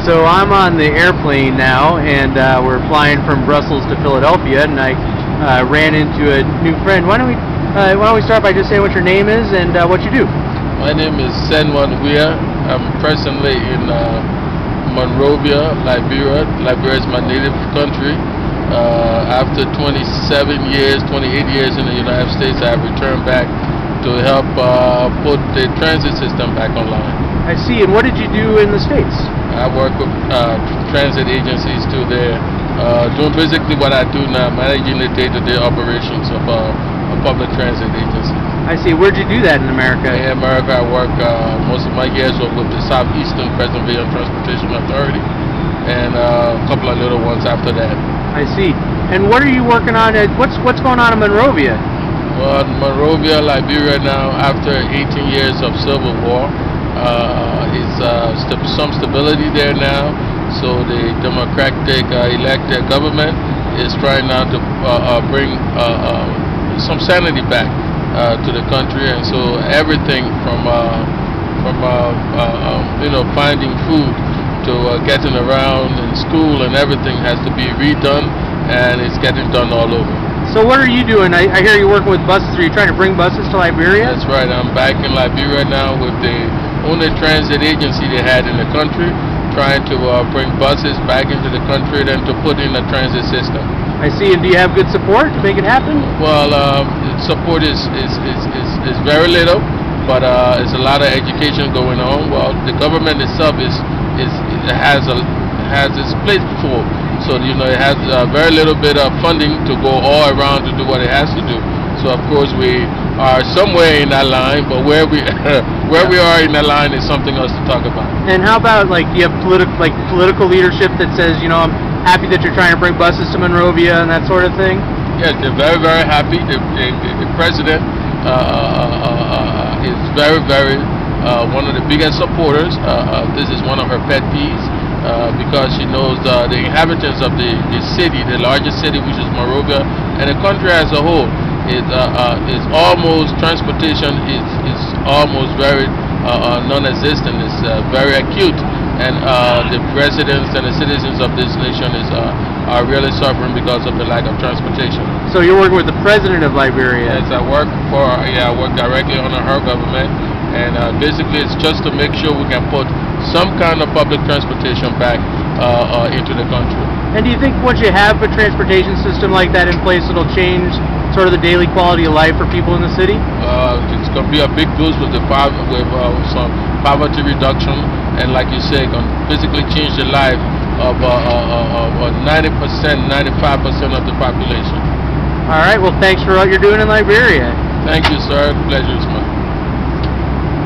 So I'm on the airplane now, and we're flying from Brussels to Philadelphia, and I ran into a new friend. Why don't we start by just saying what your name is and what you do? My name is Senwan Wiah. I'm presently in Monrovia, Liberia. Liberia is my native country. After 28 years in the United States, I have returned back to help put the transit system back online. I see. And what did you do in the States? I work with transit agencies too there, doing basically what I do now, managing the day-to-day operations of public transit agencies. I see. Where'd you do that in America? In America, I work most of my years with the Southeastern Pennsylvania Transportation Authority, and a couple of little ones after that. I see. And what are you working on? What's going on in Monrovia? Well, Monrovia, Liberia now, after 18 years of civil war, some stability there now. So the democratic elected government is trying now to bring some sanity back to the country, and so everything from finding food to getting around in school and everything has to be redone, and it's getting done all over. So what are you doing? I hear you're working with buses. Are you trying to bring buses to Liberia? That's right. I'm back in Liberia now with the only transit agency they had in the country, trying to bring buses back into the country and to put in a transit system. I see. And do you have good support to make it happen? Well, support is very little, but there's a lot of education going on. Well, the government itself has its plate full, so it has very little bit of funding to go all around to do what it has to do. So of course we are somewhere in that line, but where we are in that line is something else to talk about. And how about, like, do you have political leadership that says, I'm happy that you're trying to bring buses to Monrovia and that sort of thing? Yes, they're very, very happy. The president is very one of the biggest supporters. This is one of her pet peeves, because she knows the inhabitants of the city, the largest city, which is Monrovia, and the country as a whole, is almost, transportation is almost very non-existent. It's very acute, and the residents and the citizens of this nation are really suffering because of the lack of transportation. So you're working with the president of Liberia? Yes, I work directly under her government, and basically it's just to make sure we can put some kind of public transportation back into the country. And do you think once you have a transportation system like that in place, it'll change sort of the daily quality of life for people in the city? It's going to be a big boost with some poverty reduction, and like you say, going to physically change the life of 90%, 95% of the population. All right. Well, thanks for what you're doing in Liberia. Thank you, sir. Pleasure is mine.